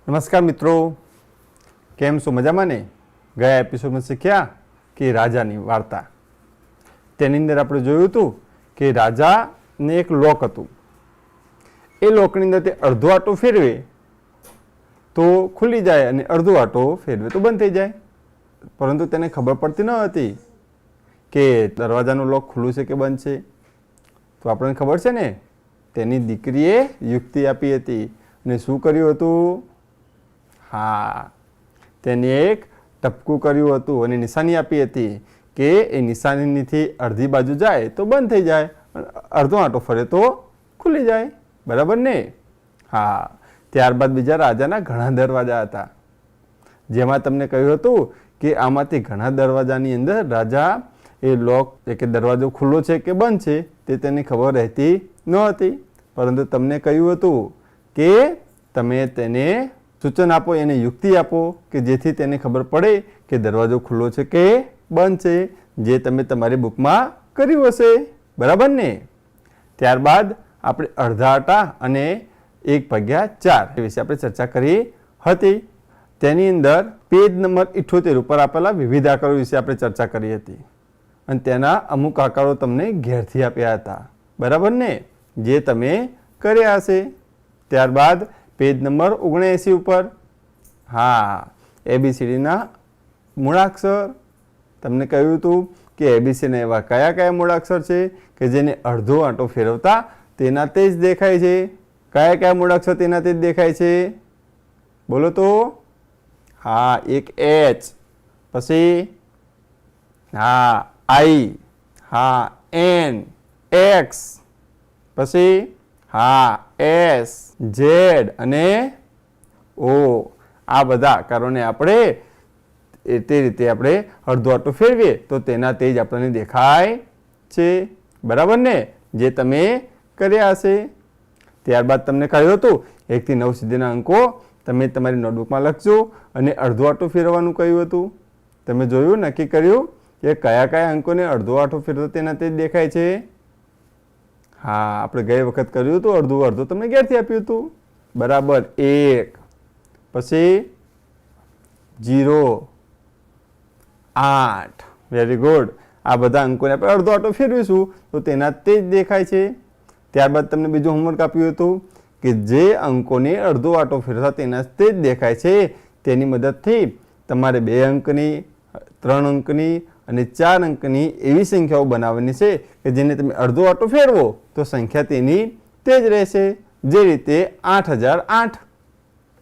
નમસ્કાર મિત્રો, કેમ છો? મજામાં ને? ગયા એપિસોડમાં શીખ્યા કે રાજાની વાર્તા. તેની અંદર આપણે જોયું હતું કે રાજાને એક લોક હતું. એ લોકની અંદર તે અડધો આંટો ફેરવે તો ખુલી જાય અને અડધો આંટો ફેરવે તો બંધ થઈ જાય. પરંતુ તેને ખબર પડતી ન હતી કે દરવાજાનું લોક ખુલ્લું છે કે બંધ છે. તો આપણને ખબર છે ને, તેની દીકરીએ યુક્તિ આપી હતી અને શું કર્યું હતું? હા, તેને એક ટપકું કર્યું હતું અને નિશાની આપી હતી કે એ નિશાનીથી અડધી બાજુ જાય તો બંધ થઈ જાય, અડધો આંટો ફરે તો ખુલી જાય. બરાબર ને? હા. ત્યારબાદ બીજા રાજાના ઘણા દરવાજા હતા, જેમાં તમને કહ્યું હતું કે આમાંથી ઘણા દરવાજાની અંદર રાજા એ લોક કે દરવાજો ખુલ્લો છે કે બંધ છે તે તેની ખબર રહેતી ન હતી. પરંતુ તમને કહ્યું હતું કે તમે તેને સૂચન આપો, એને યુક્તિ આપો કે જેથી તેને ખબર પડે કે દરવાજો ખુલ્લો છે કે બંધ છે, જે તમે તમારી બુકમાં કર્યું હશે. બરાબર ને? ત્યારબાદ આપણે અડધા આંટા અને 1/4 વિશે આપણે ચર્ચા કરી હતી. તેની અંદર પેજ નંબર 78 ઉપર આપેલા વિવિધ આકારો વિશે આપણે ચર્ચા કરી હતી અને તેના અમુક આકારો તમને ઘેરથી આપ્યા હતા. બરાબર ને? જે તમે કર્યા હશે. ત્યારબાદ પેજ નંબર 79 ઉપર હા, ABCDના મૂળાક્ષર તમને કહ્યું હતું કે ABCના એવા કયા કયા મૂળાક્ષર છે કે જેને અડધો આંટો ફેરવતા તેના તે જ દેખાય છે. કયા કયા મૂળાક્ષર તેના તે જ દેખાય છે? બોલો તો. હા, એક H, પછી હા I, હા N, X, પછી હા S, Z અને O. આ બધા આકારોને આપણે તે રીતે આપણે અડધો આંટો ફેરવીએ તો તેના તે જ આપણને દેખાય છે. બરાબર ને? જે તમે કર્યા હશે. ત્યારબાદ તમને કહ્યું હતું 1 થી 9 સુધીના અંકો તમે તમારી નોટબુકમાં લખજો અને અડધો આંટો ફેરવવાનું કહ્યું હતું. તમે જોયું, નક્કી કર્યું કે કયા કયા અંકોને અડધો આંટો ફેરવો તેના તે જ દેખાય છે? હા, આપણે ગઈ વખત કર્યું હતું, અડધું અડધું તમને ઘેરથી આપ્યું હતું. બરાબર. 1, પછી 0, 8. Very good. આ બધા અંકોને આપણે અડધો આંટો ફેરવીશું તો તેના તે જ દેખાય છે. ત્યારબાદ તમને બીજું હોમવર્ક આપ્યું હતું કે જે અંકોને અડધો આંટો ફેરવતા તેના તે જ દેખાય છે તેની મદદથી તમારે 2 અંકની, 3 અંકની અને 4 અંકની એવી સંખ્યાઓ બનાવવાની છે કે જેને તમે અડધો આંટો ફેરવો તો સંખ્યા તેની તે જ રહેશે. જે રીતે 8008,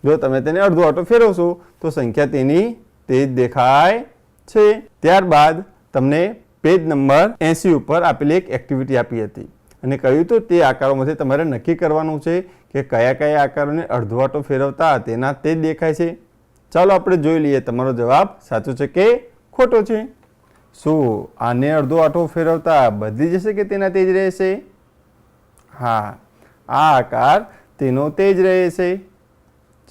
જો તમે તેને અડધો આંટો ફેરવશો તો સંખ્યા તેની તે જ દેખાય છે. ત્યારબાદ તમને પેજ નંબર 80 ઉપર આપેલી એક એક્ટિવિટી આપી હતી અને કહ્યું હતું તે આકારોમાંથી તમારે નક્કી કરવાનું છે કે કયા કયા આકારોને અડધો આંટો ફેરવતા તેના તે જ દેખાય છે. ચાલો આપણે જોઈ લઈએ તમારો જવાબ સાચો છે કે ખોટો છે. શું આને અડધો આંટો ફેરવતા બદલી જશે કે તેના તે જ રહેશે? હા, આ આકાર તેનો તે જ રહેશે.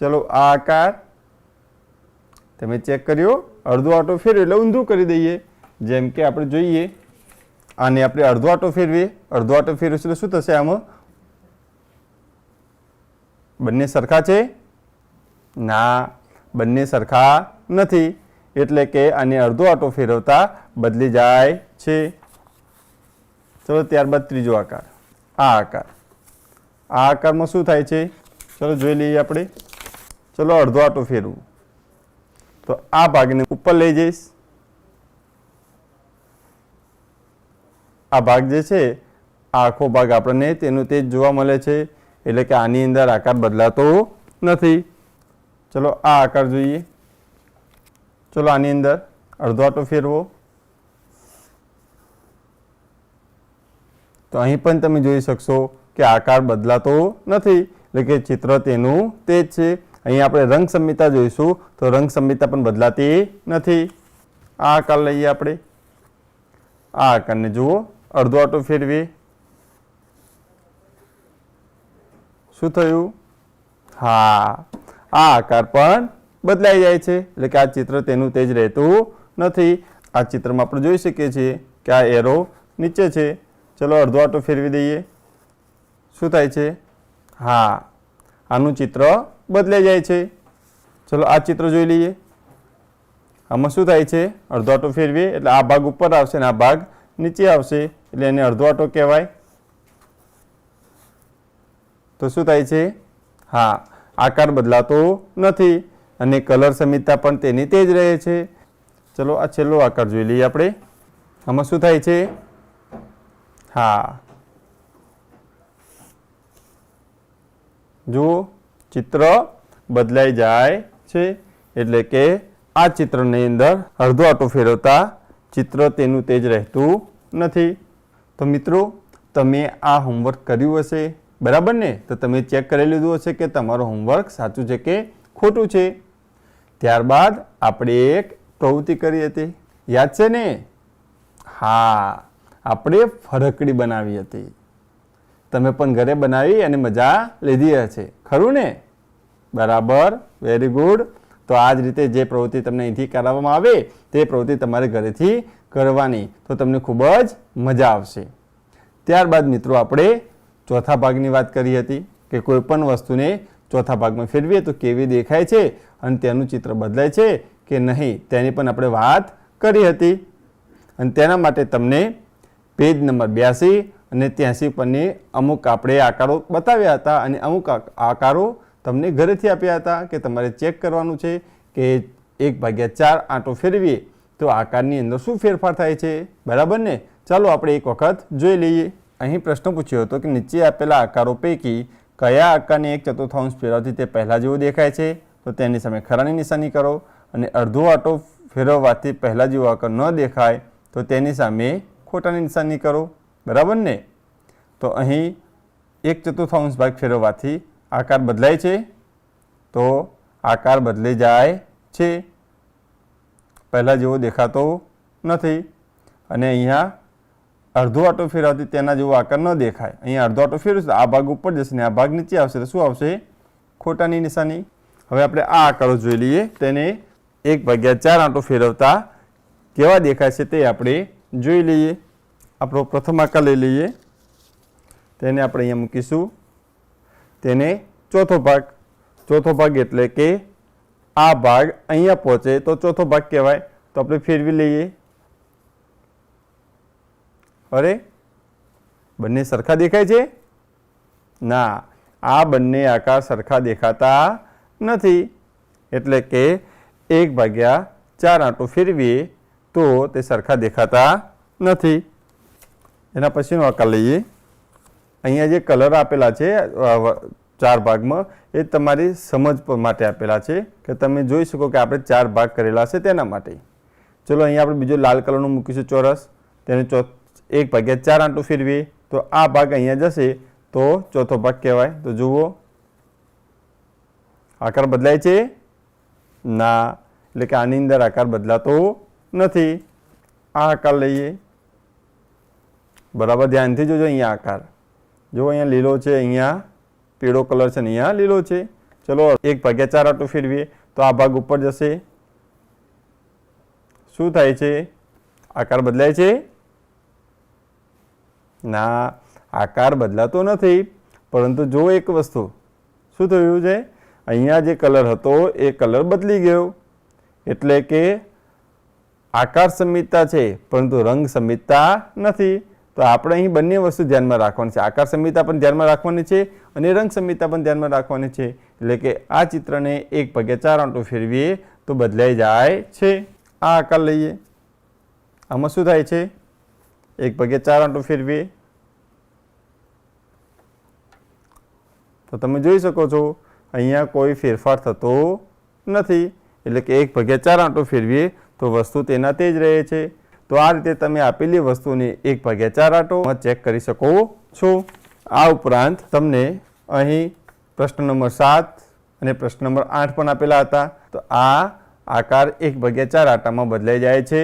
ચલો, આ આકાર તમે ચેક કર્યો, અડધો આંટો ફેરવ્યો એટલે ઊંધું કરી દઈએ. જેમ કે આપણે જોઈએ, આને આપણે અડધો આંટો ફેરવીએ, અડધો આંટો ફેરવીશું તો શું થશે? આમાં બંને સરખા છે? ના, બંને સરખા નથી. એટલે કે આને અડધો આંટો ફેરવતા બદલી જાય છે. ચલો, ત્યારબાદ ત્રીજો આકાર, આ આકાર. આ આકારમાં શું થાય છે? ચલો જોઈ લઈએ આપણે. ચલો, અડધો આંટો ફેરવું તો આ ભાગને ઉપર લઈ જઈશ. આ ભાગ જે છે, આ આખો ભાગ આપણને તેનું તે જ જોવા મળે છે. એટલે કે આની અંદર આકાર બદલાતો નથી. ચલો, આ આકાર જોઈએ. ચલો, આની અંદર અડધો આંટો ફેરવો તો અહીં પણ તમે જોઈ શકશો કે આકાર બદલાતો નથી. એટલે કે ચિત્ર તેનું તે જ છે. અહીં આપણે રંગ સંહિતા જોઈશું તો રંગ સંહિતા પણ બદલાતી નથી. આ આકાર લઈએ આપણે. આ આકારને જુઓ, અડધો આંટો ફેરવીએ. શું થયું? હા, આ આકાર પણ બદલાઈ જાય છે. એટલે કે આ ચિત્ર તેનું તે જ રહેતું નથી. આ ચિત્રમાં આપણે જોઈ શકીએ છીએ કે આ એરો નીચે છે. ચલો, અડધો આંટો ફેરવી દઈએ. શું થાય છે? હા, આનું ચિત્ર બદલાઈ જાય છે. ચલો આ ચિત્ર જોઈ લઈએ. આમાં શું થાય છે? અડધો આંટો ફેરવીએ એટલે આ ભાગ ઉપર આવશે અને આ ભાગ નીચે આવશે, એટલે એને અડધો આંટો કહેવાય. તો શું થાય છે? હા, આકાર બદલાતો નથી અને કલર સમીતતા પણ તેની તે જ રહે છે. ચલો આ છેલ્લો આકાર જોઈ લઈએ આપણે. આમાં શું થાય છે? હા, જુઓ ચિત્ર બદલાઈ જાય છે. એટલે કે આ ચિત્રની અંદર અડધો આંટો ફેરવતા ચિત્ર તેનું તે જ રહેતું નથી. તો મિત્રો, તમે આ હોમવર્ક કર્યું હશે, બરાબર ને? તો તમે ચેક કરી લીધું હશે કે તમારું હોમવર્ક સાચું છે કે ખોટું છે. ત્યારબાદ આપણે એક પ્રવૃત્તિ કરી હતી, યાદ છે ને? હા, આપણે ફરકડી બનાવી હતી. તમે પણ ઘરે બનાવી અને મજા લીધી હશે, ખરું ને? બરાબર, વેરી ગુડ. તો આ જ રીતે જે પ્રવૃત્તિ તમને અહીંથી કરાવવામાં આવે તે પ્રવૃત્તિ તમારે ઘરેથી કરવાની, તો તમને ખૂબ જ મજા આવશે. ત્યારબાદ મિત્રો આપણે ચોથા ભાગની વાત કરી હતી કે કોઈ પણ વસ્તુને ચોથા ભાગમાં ફેરવીએ તો કેવી દેખાય છે અને તેનું ચિત્ર બદલાય છે કે નહીં, તેની પણ આપણે વાત કરી હતી. અને તેના માટે તમને પેજ નંબર 82 અને 83 પરની અમુક આપણે આકારો બતાવ્યા હતા અને અમુક આકારો તમને ઘરેથી આપ્યા હતા કે તમારે ચેક કરવાનું છે કે 1/4 આંટો ફેરવીએ તો આકારની અંદર શું ફેરફાર થાય છે, બરાબર ને? ચાલો આપણે એક વખત જોઈ લઈએ. અહીં પ્રશ્ન પૂછ્યો હતો કે નીચે આપેલા આકારો પૈકી કયા આકારને 1/4 ફેરવવાથી તે પહેલાં જેવો દેખાય છે? તો તેની સામે ખરાની નિશાની કરો. અને અડધો આંટો ફેરવવાથી પહેલાં જેવો આકાર ન દેખાય તો તેની સામે ખોટાની નિશાની કરો, બરાબર ને? તો અહીં 1/4 ભાગ ફેરવવાથી આકાર બદલાય છે, તો આકાર બદલી જાય છે, પહેલાં જેવો દેખાતો નથી. અને અહીંયા અડધો આંટો ફેરવવાથી તેના જેવો આકાર ન દેખાય. અહીંયા અડધો આંટો ફેરવશે આ ભાગ ઉપર જશે ને આ ભાગ નીચે આવશે, તો શું આવશે? ખોટાની નિશાની. હવે આપણે આ આકારો જોઈ લઈએ. તેને 1/4 આંટો ફેરવતા કેવા દેખાય છે તે આપણે જોઈ લઈએ. આપણો પ્રથમ આકાર લઈ લઈએ. તેને આપણે અહીંયા મૂકીશું. તેને ચોથો ભાગ. ચોથો ભાગ એટલે કે આ ભાગ અહીંયા પહોંચે તો ચોથો ભાગ કહેવાય. તો આપણે ફેરવી લઈએ. અરે, બંને સરખા દેખાય છે? ના, આ બંને આકાર સરખા દેખાતા નથી. એટલે કે 1/4 આંટો ફેરવીએ તો તે સરખા દેખાતા નથી. એના પછીનો આકાર લઈએ. અહીંયા જે કલર આપેલા છે 4 ભાગમાં, એ તમારી સમજ માટે આપેલા છે કે તમે જોઈ શકો કે આપણે 4 ભાગ કરેલા છે તેના માટે. ચલો અહીંયા આપણે બીજો લાલ કલરનું મૂકીશું ચોરસ. તેને 1/4 આંટો ફેરવીએ તો આ ભાગ અહીંયા જશે તો ચોથો ભાગ કહેવાય. તો જુઓ આકાર બદલાય છે? ના, એટલે કે આની અંદર આકાર બદલાતો નથી. આ આકાર લઈએ. બરાબર ધ્યાનથી જોજો. અહીંયા આકાર જો, અહીંયા લીલો છે, અહીંયા પીળો કલર છે ને અહીંયા લીલો છે. ચલો 1/4 આંટો ફેરવીએ તો આ ભાગ ઉપર જશે. શું થાય છે? આકાર બદલાય છે? ના, આકાર બદલાતો નથી. પરંતુ જો એક વસ્તુ શું થયું છે, અહીંયા જે કલર હતો એ કલર બદલી ગયો. એટલે કે આકાર સમિતતા છે પરંતુ રંગ સમિતતા નથી. તો આપણે અહીં બંને વસ્તુ ધ્યાનમાં રાખવાની છે. આકાર સંહિતા પણ ધ્યાનમાં રાખવાની છે અને રંગ સંહિતા પણ ધ્યાનમાં રાખવાની છે. એટલે કે આ ચિત્રને 1/4 આંટો ફેરવીએ તો બદલાઈ જાય છે. આ આકાર લઈએ. આમાં શું થાય છે? 1/4 આંટો ફેરવીએ તો તમે જોઈ શકો છો અહીંયા કોઈ ફેરફાર થતો નથી. એટલે કે 1/4 આંટો ફેરવીએ તો વસ્તુ તેના તે જ રહે છે. તો આ રીતે તમે આપેલી વસ્તુને 1/4 આંટો ચેક કરી શકો છો. આ ઉપરાંત તમને અહીં પ્રશ્ન નંબર 7 અને પ્રશ્ન નંબર 8 પણ આપેલા હતા. તો આ આકાર 1/4 આંટામાં બદલાઈ જાય છે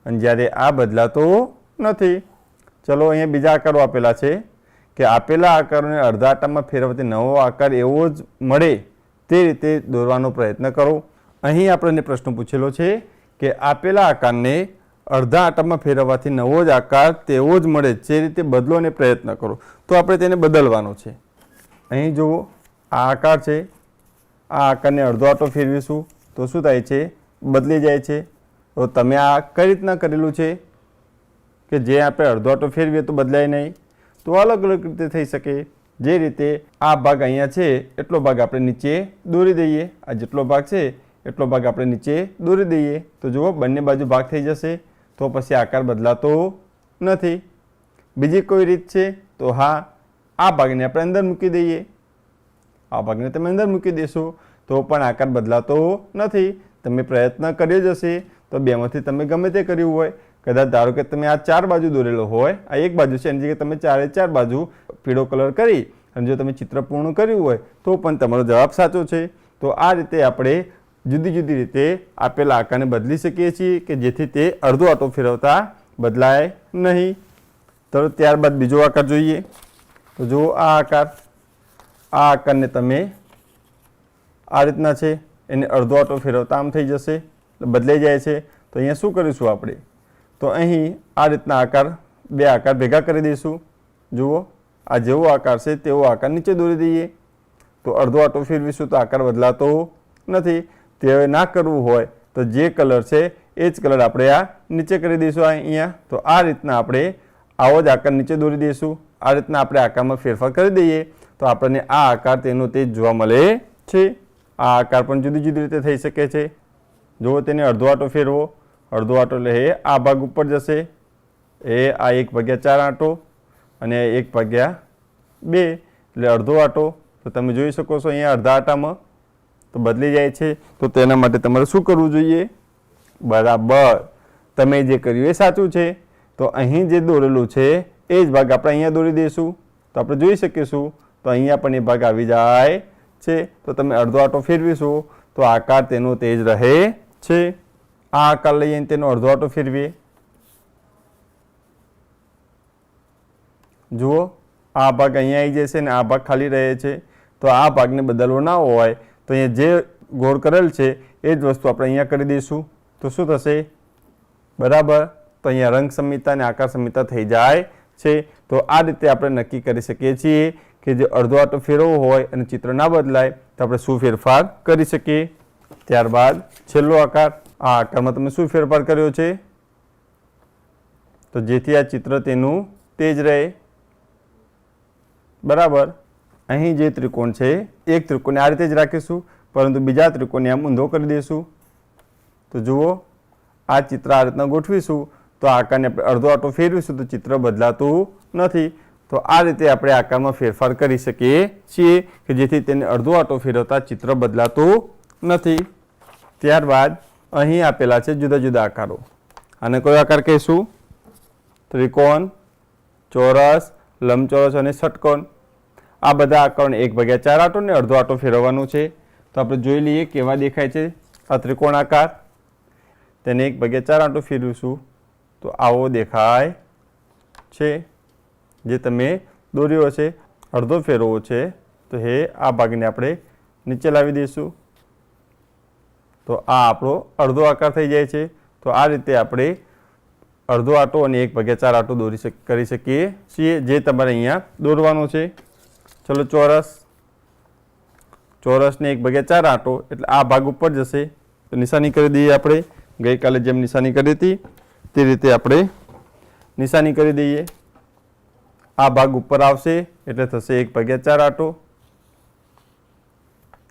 અને જ્યારે આ બદલાતો નથી. ચલો અહીંયા બીજા આકારો આપેલા છે કે આપેલા આકારોને અડધા આંટામાં ફેરવવાથી નવો આકાર એવો જ મળે તે રીતે દોરવાનો પ્રયત્ન કરો. અહીં આપણને પ્રશ્ન પૂછેલો છે કે આપેલા આકારને અડધા આંટામાં ફેરવવાથી નવો જ આકાર તેવો જ મળે જે રીતે બદલો અને પ્રયત્ન કરો. તો આપણે તેને બદલવાનો છે. અહીં જુઓ આ આકાર છે. આ આકારને અડધો આંટો ફેરવીશું તો શું થાય છે? બદલી જાય છે. તો તમે આ કઈ રીતના કરેલું છે કે જે આપણે અડધો આંટો ફેરવીએ તો બદલાય નહીં? તો અલગ અલગ રીતે થઈ શકે. જે રીતે આ ભાગ અહીંયા છે એટલો ભાગ આપણે નીચે દોરી દઈએ, આ જેટલો ભાગ છે એટલો ભાગ આપણે નીચે દોરી દઈએ, તો જુઓ બંને બાજુ ભાગ થઈ જશે. તો પછી આકાર બદલાતો નથી. બીજી કોઈ રીત છે? તો હા, આ ભાગને આપણે અંદર મૂકી દઈએ, આ ભાગને તમે અંદર મૂકી દેશો તો પણ આકાર બદલાતો નથી. તમે પ્રયત્ન કર્યો જ હશે તો બેમાંથી તમે ગમે તે કર્યું હોય, કદાચ ધારો કે તમે આ 4 બાજુ દોરેલો હોય, આ એક બાજુ છે, એની જગ્યાએ તમે 4 બાજુ પીળો કલર કરી અને જો તમે ચિત્ર પૂર્ણ કર્યું હોય તો પણ તમારો જવાબ સાચો છે. તો આ રીતે આપણે જુદી જુદી રીતે આપેલા આકારને બદલી શકીએ છીએ કે જેથી તે અડધો આંટો ફેરવતા બદલાય નહીં. તો ત્યારબાદ બીજો આકાર જોઈએ. તો જુઓ આ આકારને તમે આ રીતના છે, એને અડધો આંટો ફેરવતા આમ થઈ જશે, બદલાઈ જાય છે. તો અહીંયા શું કરીશું આપણે? તો અહીં આ રીતના આકાર, બે આકાર ભેગા કરી દઈશું. જુઓ આ જેવો આકાર છે તેવો આકાર નીચે દોરી દઈએ, તો અડધો આંટો ફેરવીશું તો આકાર બદલાતો નથી. તે ના કરવું હોય તો જે કલર છે એ જ કલર આપણે આ નીચે કરી દઈશું અહીંયા. તો આ રીતના આપણે આવો જ આકાર નીચે દોરી દઈશું. આ રીતના આપણે આકારમાં ફેરફાર કરી દઈએ તો આપણને આ આકાર તેનો તે જ જોવા મળે છે. આ આકાર પણ જુદી જુદી રીતે થઈ શકે છે. જુઓ તેને અડધો આંટો ફેરવો, અડધો આંટો એટલે એ આ ભાગ ઉપર જશે, એ આ 1/4 આંટો અને 1/2 એટલે અડધો આંટો. તો તમે જોઈ શકો છો અહીંયા અડધા આંટામાં તો બદલી જાય છે. તો તેના માટે તમારે શું કરવું જોઈએ? બરાબર, તમે જે કર્યું એ સાચું છે. તો અહીં જે દોરેલું છે એ જ ભાગ આપણે અહીંયા દોરી દઈશું તો આપણે જોઈ શકીશું. તો અહીંયા પણ એ ભાગ આવી જાય છે. તો તમે અડધો આંટો ફેરવીશું તો આકાર તેનો તે જ રહે છે. આ આકાર લઈને તેનો અડધો આંટો ફેરવીએ. જુઓ આ ભાગ અહીંયા આવી જશે ને આ ભાગ ખાલી રહે છે. તો આ ભાગને બદલવો ના હોય તો અહીંયા જે ગોળ કરેલ છે એ જ વસ્તુ આપણે અહીંયા કરી દઈશું. તો શું થશે? બરાબર, તો અહીંયા રંગ સંહિતા અને આકાર સંહિતા થઈ જાય છે. તો આ રીતે આપણે નક્કી કરી શકીએ છીએ કે જે અડધો આંટો ફેરવવો હોય અને ચિત્ર ના બદલાય તો આપણે શું ફેરફાર કરી શકીએ. ત્યારબાદ છેલ્લો આકાર. આ આકારમાં તમે શું ફેરફાર કર્યો છે? તો જેથી આ ચિત્ર તેનું તે જ રહે. બરાબર, અહીં જે ત્રિકોણ છે એક ત્રિકોણને આ રીતે જ રાખીશું પરંતુ બીજા ત્રિકોણને આમ ઊંધો કરી દઈશું. તો જુઓ આ ચિત્ર આ રીતના ગોઠવીશું તો આકારને આપણે અડધો આંટો ફેરવીશું તો ચિત્ર બદલાતું નથી. તો આ રીતે આપણે આકારમાં ફેરફાર કરી શકીએ છીએ કે જેથી તેને અડધો આંટો ફેરવતા ચિત્ર બદલાતું નથી. ત્યારબાદ અહીં આપેલા છે જુદા જુદા આકારો. આને કયો આકાર કહીશું? ત્રિકોણ, ચોરસ, લંબચોરસ અને ષટકોણ. આ બધા આકારોને 1/4 આંટો ને અડધો આંટો ફેરવવાનું છે. તો આપણે જોઈ લઈએ કેવા દેખાય છે આ ત્રિકોણ આકાર. તેને 1/4 આંટો ફેરવીશું તો આવો દેખાય છે. જે તમે દોર્યો છે અડધો ફેરવવો છે તો આ ભાગને આપણે નીચે લાવી દઈશું. તો આ આપણો અડધો આકાર થઈ જાય છે. તો આ રીતે આપણે અડધો આંટો અને 1/4 આંટો કરી શકીએ છીએ જે તમારે અહીંયા દોરવાનો છે. ચલો ચોરસને 1/4 આંટો એટલે આ ભાગ ઉપર જશે તો નિશાની કરી દઈએ. આપણે ગઈકાલે જેમ નિશાની કરી હતી તે રીતે આપણે નિશાની કરી દઈએ. આ ભાગ ઉપર આવશે એટલે થશે 1/4 આંટો.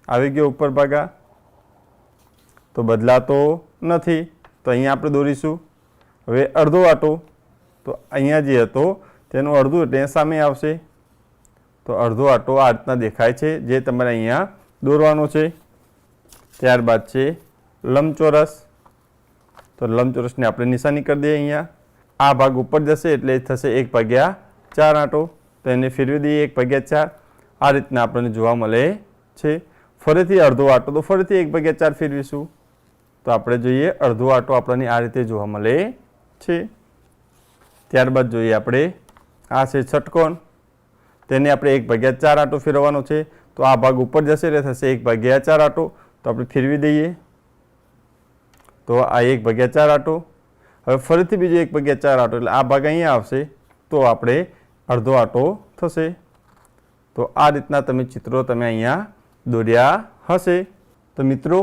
આવી ગયો ઉપર ભાગા તો બદલાતો નથી. તો અહીંયા આપણે દોરીશું હવે અડધો આંટો. તો અહીંયા જે હતો તેનું અડધું એટલે સામે આવશે. તો અડધો આંટો આ રીતના દેખાય છે જે તમારે અહીંયા દોરવાનો છે. ત્યારબાદ છે લંબચોરસ. તો લંબચોરસને આપણે નિશાની કરી દઈએ. અહીંયા આ ભાગ ઉપર જશે એટલે થશે 1/4 આંટો. તો એને ફેરવી દઈએ 1/4. આ રીતના આપણને જોવા મળે છે. ફરીથી અડધો આંટો તો ફરીથી 1/4 ફેરવીશું તો આપણે જોઈએ અડધો આંટો આપણને આ રીતે જોવા મળે છે. ત્યારબાદ જોઈએ આપણે આ છે ષટકોણ. તેને આપણે 1/4 આંટો ફેરવવાનો છે. તો આ ભાગ ઉપર જશે એટલે થશે 1/4 આંટો. તો આપણે ફેરવી દઈએ તો આ 1/4 આંટો. હવે ફરીથી બીજો 1/4 આંટો એટલે આ ભાગ અહીંયા આવશે તો આપણે અડધો આંટો થશે. તો આ રીતના તમે ચિત્રો તમે અહીંયા દોર્યા હશે. તો મિત્રો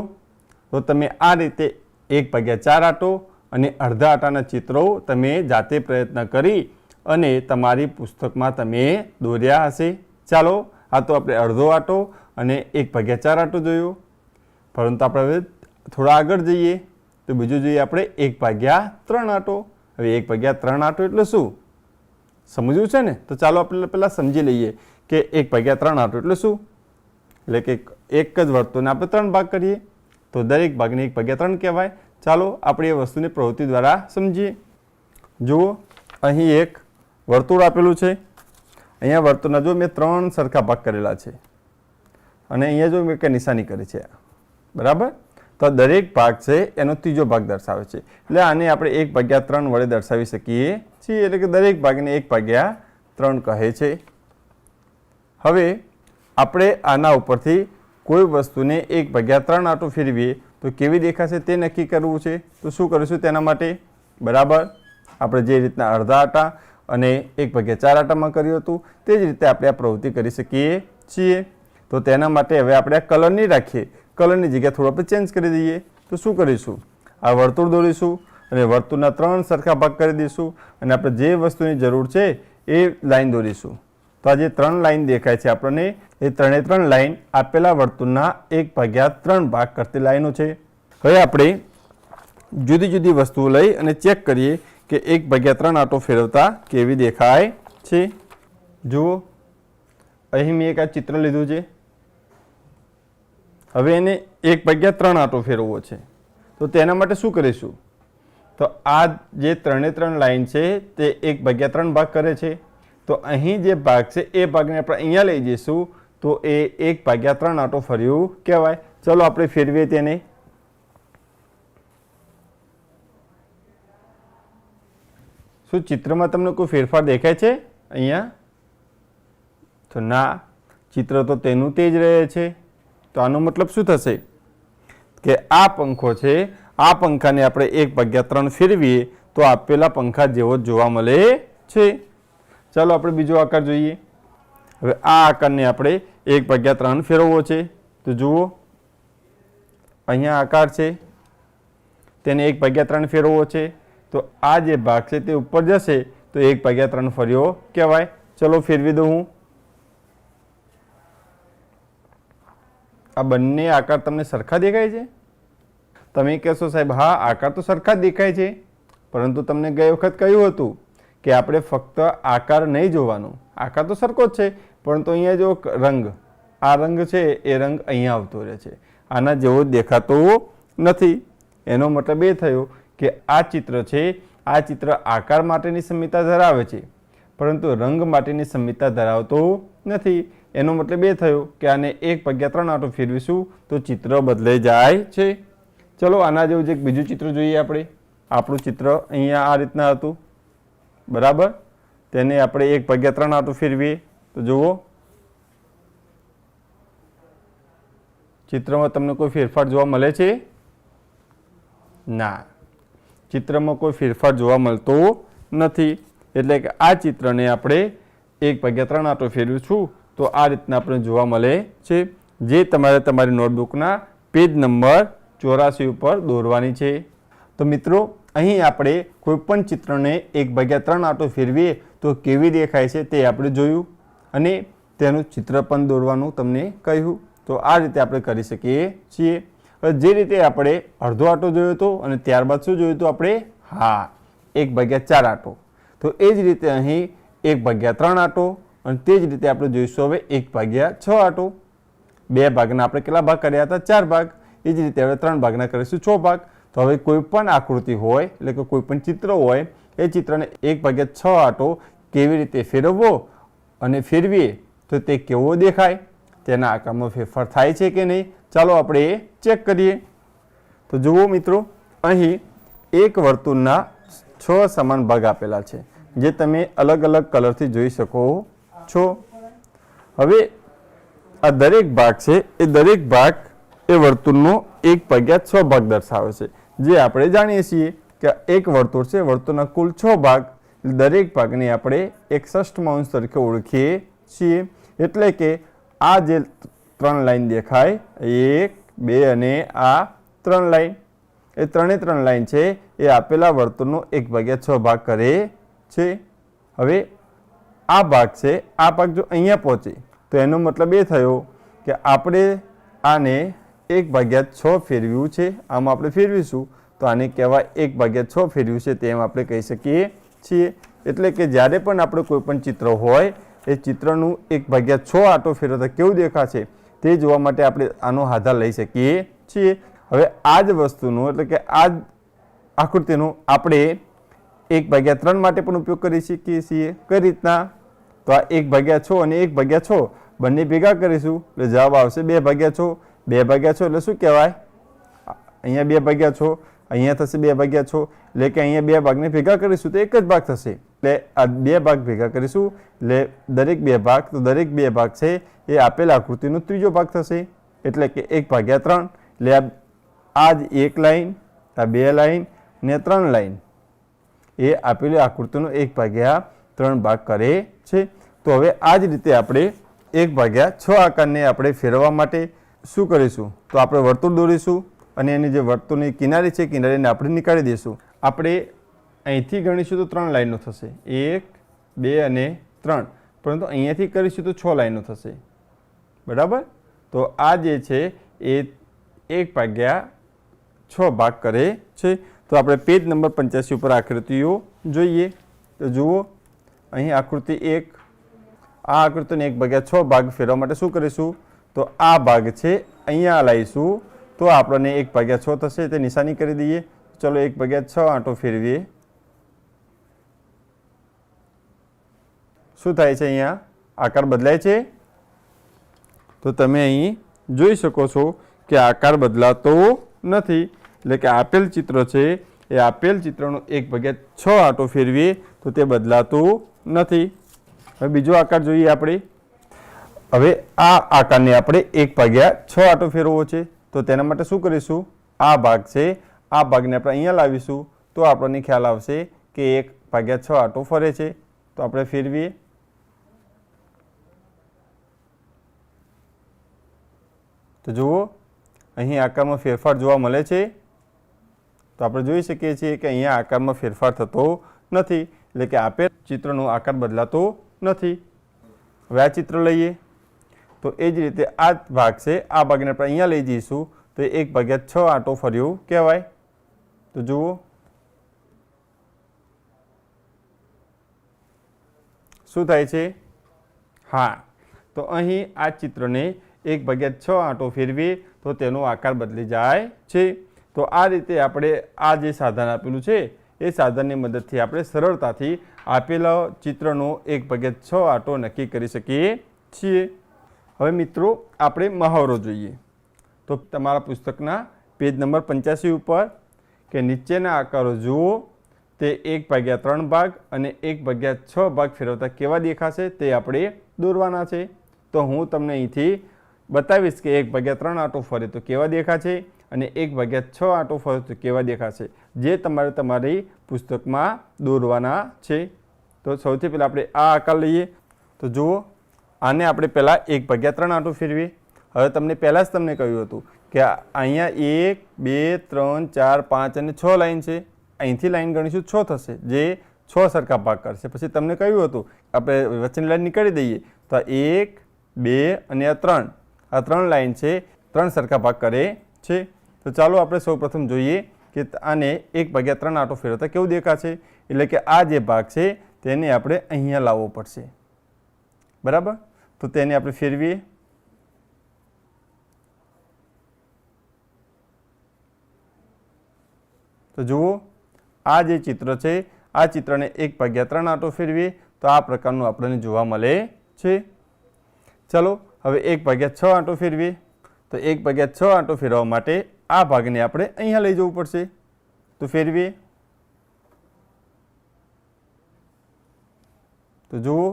તો તમે આ રીતે 1/4 આટો અને અડધા આટાના ચિત્રો તમે જાતે પ્રયત્ન કરી અને તમારી પુસ્તકમાં તમે દોર્યા હશે. ચાલો, આ તો આપણે અડધો આટો અને 1/4 આટો જોયો. પરંતુ આપણે હવે થોડા આગળ જઈએ તો બીજું જોઈએ આપણે 1/3 આટો. હવે 1/3 આટો એટલે શું સમજવું છે ને? તો ચાલો આપણે પહેલાં સમજી લઈએ કે 1/3 આટો એટલે શું. એટલે કે એક જ વર્તુળને આપણે 3 ભાગ કરીએ તો દરેક ભાગને 1/3 કહેવાય. ચાલો આપણે એ વસ્તુની પ્રવૃત્તિ દ્વારા સમજીએ. જુઓ, અહીં એક વર્તુળ આપેલું છે. અહીંયા વર્તુળના જો મેં 3 સરખા ભાગ કરેલા છે અને અહીંયા જો મેં કંઈ નિશાની કરી છે, બરાબર. તો દરેક ભાગ છે એનો ત્રીજો ભાગ દર્શાવે છે. એટલે આને આપણે 1/3 વડે દર્શાવી શકીએ છીએ. એટલે કે દરેક ભાગને 1/3 કહે છે. હવે આપણે આના ઉપરથી કોઈ વસ્તુને 1/3 આટો ફેરવીએ તો કેવી દેખાશે તે નક્કી કરવું છે. તો શું કરીશું તેના માટે? બરાબર, આપણે જે રીતના અડધા આટા અને 1/4 આટામાં કર્યું હતું તે જ રીતે આપણે આ પ્રવૃત્તિ કરી શકીએ છીએ. તો તેના માટે હવે આપણે આ કલર નહીં રાખીએ, કલરની જગ્યાએ થોડું આપણે ચેન્જ કરી દઈએ. તો શું કરીશું? આ વર્તુળ દોરીશું અને વર્તુળના 3 સરખા ભાગ કરી દઈશું અને આપણે જે વસ્તુની જરૂર છે એ લાઈન દોરીશું. તો આ જે 3 લાઈન દેખાય છે આપણને, એ 3 લાઈન આપેલા વર્તુળના 1/3 ભાગ કરતી લાઈનો છે. હવે આપણે જુદી જુદી વસ્તુઓ લઈ અને ચેક કરીએ કે 1/3 આટો ફેરવતા કેવી દેખાય છે. જુઓ, અહીં મેં એક આ ચિત્ર લીધું છે. હવે એને 1/3 આટો ફેરવવો છે. તો તેના માટે શું કરીશું? તો આ જે 3 લાઈન છે તે 1/3 ભાગ કરે છે. તો અહીં જે ભાગ છે એ ભાગને આપણે અહીંયા લઈ જઈશું તો એ 1/3 આટો ફર્યું કહેવાય. ચલો આપણે ફેરવીએ તેને. શું ચિત્રમાં તમને કોઈ ફેરફાર દેખાય છે અહીંયા? તો ના, ચિત્ર તો તેનું તે જ રહે છે. તો આનો મતલબ શું થશે કે આ પંખો છે, આ પંખાને આપણે 1/3 ફેરવીએ તો આપેલા પંખા જેવો જ જોવા મળે છે. ચાલો આપણે બીજો આકાર જોઈએ. હવે આ આકારને આપણે 1/3 ફેરવવો છે. તો જુઓ, અહીંયા આકાર છે, તેને 1/3 ફેરવવો છે. તો આ જે ભાગ છે તે ઉપર જશે તો 1/3 ફર્યો કહેવાય. ચલો ફેરવી દઉં હું. આ બંને આકાર તમને સરખા દેખાય છે? તમે કહેશો સાહેબ હા, આકાર તો સરખા જ દેખાય છે, પરંતુ તમને ગઈ વખત કહ્યું હતું કે આપણે ફક્ત આકાર નહીં જોવાનો. આકાર તો સરખો જ છે, પરંતુ અહીંયા જો રંગ, આ રંગ છે એ રંગ અહીંયા આવતો રહે છે, આના જેવો દેખાતો નથી. એનો મતલબ એ થયો કે આ ચિત્ર છે, આ ચિત્ર આકાર માટેની સંમિતા ધરાવે છે પરંતુ રંગ માટેની સંમિતા ધરાવતો નથી. એનો મતલબ એ થયો કે આને 1/3 આટો ફેરવીશું તો ચિત્ર બદલાઈ જાય છે. ચલો આના જેવું જ એક બીજું ચિત્ર જોઈએ આપણે. આપણું ચિત્ર અહીંયા આ રીતના હતું, બરાબર. તેને આપણે 1/3 આટો ફેરવીએ તો જુઓ, ચિત્રમાં તમને કોઈ ફેરફાર જોવા મળે છે? ના, ચિત્રમાં કોઈ ફેરફાર જોવા મળતો નથી. એટલે કે આ ચિત્રને આપણે 1/3 આટો ફેરવીશું તો આ રીતના આપણે જોવા મળે છે, જે તમારે તમારી નોટબુકના પેજ નંબર 84 ઉપર દોરવાની છે. તો મિત્રો, અહીં આપણે કોઈપણ ચિત્રને 1/3 આટો ફેરવીએ તો કેવી દેખાય છે તે આપણે જોયું અને તેનું ચિત્ર પણ દોરવાનું તમને કહ્યું. તો આ રીતે આપણે કરી શકીએ છીએ. જે રીતે આપણે અડધો આટો જોયો હતો અને ત્યારબાદ શું જોયું હતું આપણે? હા, 1/4 આટો. તો એ જ રીતે અહીં 1/3 આટો અને તે જ રીતે આપણે જોઈશું હવે 1/6 આટો. 2 ભાગના આપણે કેટલા ભાગ કર્યા હતા? 4 ભાગ. એ જ રીતે હવે 3 ભાગના કરીશું 6 ભાગ. તો હવે કોઈ પણ આકૃતિ હોય, એટલે કે કોઈ પણ ચિત્ર હોય, એ ચિત્રને 1/6 આટો કેવી રીતે ફેરવવો અને ફેરવીએ તો તે કેવો દેખાય, તેના આકારમાં ફેરફાર થાય છે કે નહીં, ચાલો આપણે એ ચેક કરીએ. તો જુઓ મિત્રો, અહીં એક વર્તુળના 6 સમાન ભાગ આપેલા છે, જે તમે અલગ અલગ કલરથી જોઈ શકો છો. હવે આ દરેક ભાગ છે એ દરેક ભાગ એ વર્તુળનો 1/6 ભાગ દર્શાવે છે, જે આપણે જાણીએ છીએ કે એક વર્તુળ છે, વર્તુળના કુલ 6 ભાગ, દરેક ભાગને આપણે 1/6 તરીકે ઓળખીએ છીએ. એટલે કે આ જે 3 લાઈન દેખાય, 1, 2 અને આ 3 લાઈન. એ 3 લાઈન છે એ આપેલા વર્તુળનો 1/6 ભાગ કરે છે. હવે આ ભાગ છે, આ ભાગ જો અહીંયા પહોંચે તો એનો મતલબ એ થયો કે આપણે આને 1/6 ફેરવ્યું છે. આમ આપણે ફેરવીશું તો આને કહેવાય 1/6 ફેરવ્યું છે તેમ આપણે કહી શકીએ છીએ. એટલે કે જ્યારે પણ આપણે કોઈ પણ ચિત્ર હોય એ ચિત્રનું 1/6 આંટો ફેરવતા કેવું દેખાશે તે જોવા માટે આપણે આનો આધાર લઈ શકીએ છીએ. હવે આ જ વસ્તુનો એટલે કે આ જ આકૃતિનો આપણે 1/3 માટે પણ ઉપયોગ કરી શકીએ છીએ. કઈ રીતના? તો આ 1/6 અને 1/6 બંને ભેગા કરીશું એટલે જવાબ આવશે 2/6. 2/6 એટલે શું કહેવાય? અહીંયા 2/6, અહીંયા થશે 2/6 એટલે કે અહીંયા 2 ભાગને ભેગા કરીશું તો એક જ ભાગ થશે. એટલે આ 2 ભાગ ભેગા કરીશું એટલે દરેક 2 ભાગ, તો દરેક 2 ભાગ છે એ આપેલ આકૃતિનો ત્રીજો ભાગ થશે. એટલે કે 1/3 એટલે આ જ 1 લાઈન, આ 2 લાઈન ને 3 લાઈન એ આપેલી આકૃતિનો 1/3 ભાગ કરે છે. તો હવે આ જ રીતે આપણે 1/6 આકારને આપણે ફેરવવા માટે શું કરીશું? તો આપણે વર્તુળ દોરીશું અને એની જે વર્તુળની કિનારી છે કિનારીને આપણે નીકાળી દઈશું. આપણે અહીંથી ગણીશું તો 3 લાઈનો થશે, 1, 2 અને 3. પરંતુ અહીંયાથી કરીશું તો 6 લાઈનો થશે. બરાબર? તો આ જે છે એ 1/6 ભાગ કરે છે. તો આપણે પેજ નંબર 85 ઉપર આકૃતિઓ જોઈએ. તો જુઓ, અહીં આકૃતિ 1, આ આકૃતિને 1/6 ભાગ ફેરવા માટે શું કરીશું? તો આ ભાગ છે અહીંયા લાવીશું તો આપણને 1/6 થશે. તે નિશાની કરી દઈએ. ચલો 1/6 આંટો ફેરવીએ. શું થાય છે? અહીંયા આકાર બદલાય છે. તો તમે અહીં જોઈ શકો છો કે આકાર બદલાતો નથી. એટલે કે આપેલ ચિત્ર છે એ આપેલ ચિત્રનો 1/6 આંટો ફેરવીએ તો તે બદલાતું નથી. હવે બીજો આકાર જોઈએ આપણે. હવે આ આકારને આપણે 1/6 આંટો ફેરવવો છે. તો તેના માટે શું કરીશું? આ ભાગ છે, આ ભાગને આપણે અહીંયા લાવીશું તો આપણને ખ્યાલ આવશે કે 1/6 આંટો ફરે છે. તો આપણે ફેરવીએ. તો જુઓ, અહીં આકારમાં ફેરફાર જોવા મળે છે. તો આપણે જોઈ શકીએ છીએ કે અહીંયા આકારમાં ફેરફાર થતો નથી. એટલે કે આપેલ ચિત્રનો આકાર બદલાતો નથી. હવે આ ચિત્ર લઈએ તો એ જ રીતે આ ભાગ છે, આ ભાગને આપણે અહીંયા લઈ જઈશું તો 1/6 આંટો ફર્યું કહેવાય. તો જુઓ, શું થાય છે? હા, તો અહીં આ ચિત્રને 1/6 આંટો ફેરવીએ તો તેનો આકાર બદલી જાય છે. તો આ રીતે આપણે આ જે સાધન આપેલું છે એ સાધનની મદદથી આપણે સરળતાથી આપેલા ચિત્રનો 1/6 આંટો નક્કી કરી શકીએ છીએ. હવે મિત્રો આપણે મહાવરો જોઈએ. તો તમારા પુસ્તકના પેજ નંબર 85 ઉપર કે નીચેના આકારો જુઓ તે 1/3 ભાગ અને 1/6 ભાગ ફેરવતા કેવા દેખાશે તે આપણે દોરવાના છે. તો હું તમને અહીંથી બતાવીશ કે 1/3 આંટો ફરે તો કેવા દેખાશે અને 1/6 આંટો ફરે તો કેવા દેખાશે, જે તમારે તમારી પુસ્તકમાં દોરવાના છે. તો સૌથી પહેલાં આપણે આ આકાર લઈએ. તો જુઓ, આને આપણે પહેલાં 1/3 આંટો ફેરવીએ. હવે તમને પહેલાં જ તમને કહ્યું હતું કે અહીંયા 1, 2, 3, 4, 5 અને 6 લાઈન છે. અહીંથી લાઈન ગણીશું 6 થશે, જે 6 સરખા ભાગ કરશે. પછી તમને કહ્યું હતું આપણે વચ્ચેની લાઈન નીકાળી દઈએ તો આ 1, 2 અને આ 3, આ 3 લાઈન છે, 3 સરખા ભાગ કરે છે. તો ચાલો આપણે સૌપ્રથમ જોઈએ કે આને 1/3 આંટો ફેરવતા કેવું દેખાશે. એટલે કે આ જે ભાગ છે તેને આપણે અહીંયા લાવવો પડશે. બરાબર? તો તેને આપણે ફેરવીએ. તો જુઓ, આ જે ચિત્ર છે આ ચિત્રને 1/3 આંટો ફેરવીએ તો આ પ્રકારનું આપણને જોવા મળે છે. ચલો હવે 1/6 આંટો ફેરવીએ. તો 1/6 આંટો ફેરવવા માટે આ ભાગને આપણે અહીંયા લઈ જવું પડશે. તો ફેરવીએ. તો જુઓ,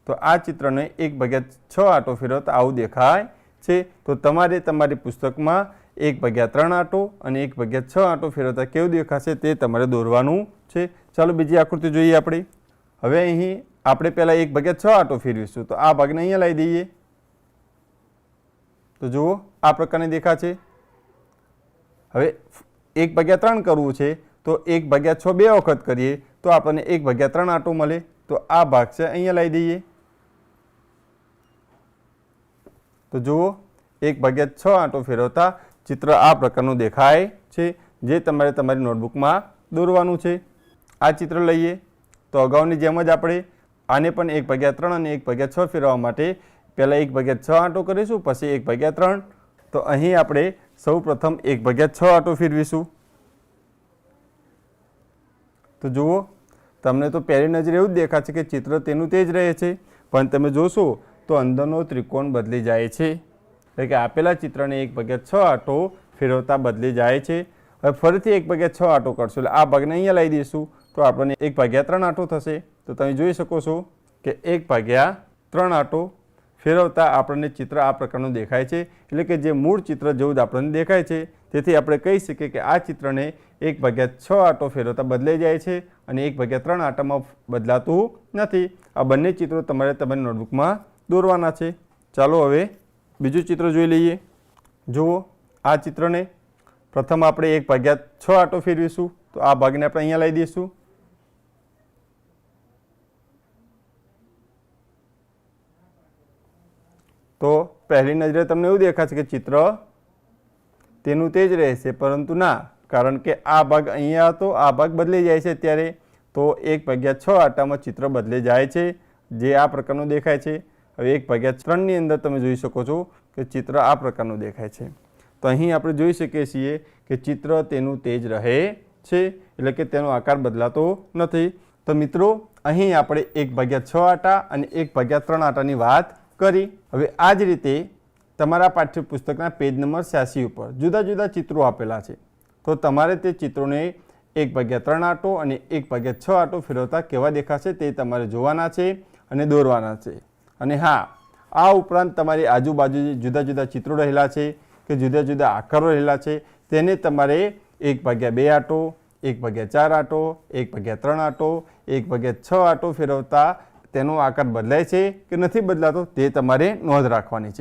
તો આ ચિત્રને 1/6 આંટો ફેરવતા આવું દેખાય છે. તો તમારે તમારી પુસ્તકમાં 1/3 આંટો અને 1/6 આંટો ફેરવતા કેવું દેખાશે તે તમારે દોરવાનું છે. ચાલો બીજી આકૃતિ જોઈએ આપણે. હવે અહીં આપણે પહેલાં 1/6 આંટો ફેરવીશું તો આ ભાગને અહીંયા લાવી દઈએ. તો જુઓ, આ પ્રકારની દેખાશે. હવે 1/3 કરવું છે તો 1/6 બે વખત કરીએ તો આપણને 1/3 આંટો મળે. તો આ ભાગ છે અહીંયા લઈ દઈએ. તો જુઓ 1/6 આંટો ફેરવતા ચિત્ર આ પ્રકારનું દેખાય છે, જે તમારે તમારી નોટબુકમાં દોરવાનું છે. આ ચિત્ર લઈએ તો અગાઉની જેમ જ આપણે આને પણ 1/3 અને 1/6 ફેરવવા માટે પહેલાં 1/6 આંટો કરીશું, પછી 1/3. તો અહીં આપણે સૌ પ્રથમ 1/6 આંટો ફેરવીશું. તો જુઓ તમને તો પહેલી નજરે એવું જ દેખાશે કે ચિત્ર તેનું તે જ રહે છે, પણ તમે જોશો તો અંદરનો ત્રિકોણ બદલી જાય છે. એટલે કે આપેલા ચિત્રને 1/6 આંટો ફેરવતા બદલી જાય છે. હવે ફરીથી 1/6 આંટો કરશું એટલે આ ભાગને અહીંયા લઈ દઈશું તો આપણને 1/3 આંટો થશે. તો તમે જોઈ શકો છો કે 1/3 આંટો ફેરવતા આપણને ચિત્ર આ પ્રકારનું દેખાય છે. એટલે કે જે મૂળ ચિત્ર જેવું જ આપણને દેખાય છે. તેથી આપણે કહી શકીએ કે આ ચિત્રને 1/6 આંટો ફેરવતા બદલાઈ જાય છે અને 1/3 આંટામાં બદલાતું નથી. આ બંને ચિત્રો તમારે તમારી નોટબુકમાં દોરવાના છે. ચાલો હવે બીજું ચિત્ર જોઈ લઈએ. જુઓ આ ચિત્રને પ્રથમ આપણે 1/6 આંટો ફેરવીશું. તો આ ભાગને આપણે અહીંયા લઈ દઈશું. તો પહેલી નજરે તમને એવું દેખાશે કે ચિત્ર તેનું તે જ રહેશે, પરંતુ ના, કારણ કે આ ભાગ અહીંયા હતો, આ ભાગ બદલી જાય છે અત્યારે. તો 1/6 આંટામાં ચિત્ર બદલી જાય છે, જે આ પ્રકારનું દેખાય છે. હવે 1/3 અંદર તમે જોઈ શકો છો કે ચિત્ર આ પ્રકારનું દેખાય છે. તો અહીં આપણે જોઈ શકીએ છીએ કે ચિત્ર તેનું તે જ રહે છે, એટલે કે તેનો આકાર બદલાતો નથી. તો મિત્રો અહીં આપણે 1/6 આંટા અને 1/3 આંટાની વાત કરી. હવે આ જ રીતે તમારા પાઠ્યપુસ્તકના પેજ નંબર 86 ઉપર જુદા જુદા ચિત્રો આપેલા છે. તો તમારે તે ચિત્રોને 1/3 આંટો અને 1/6 આંટો ફેરવતા કેવા દેખાશે તે તમારે જોવાના છે અને દોરવાના છે. અને હા, આ ઉપરાંત તમારી આજુબાજુ જુદા જુદા ચિત્રો રહેલા છે કે જુદા જુદા આકારો રહેલા છે, તેને તમારે 1/2 આંટો, 1/4 આંટો, 1/3 આંટો, 1/6 આંટો ફેરવતા તેનો આકાર બદલાય છે કે નથી બદલાતો તે તમારે નોંધ રાખવાની છે.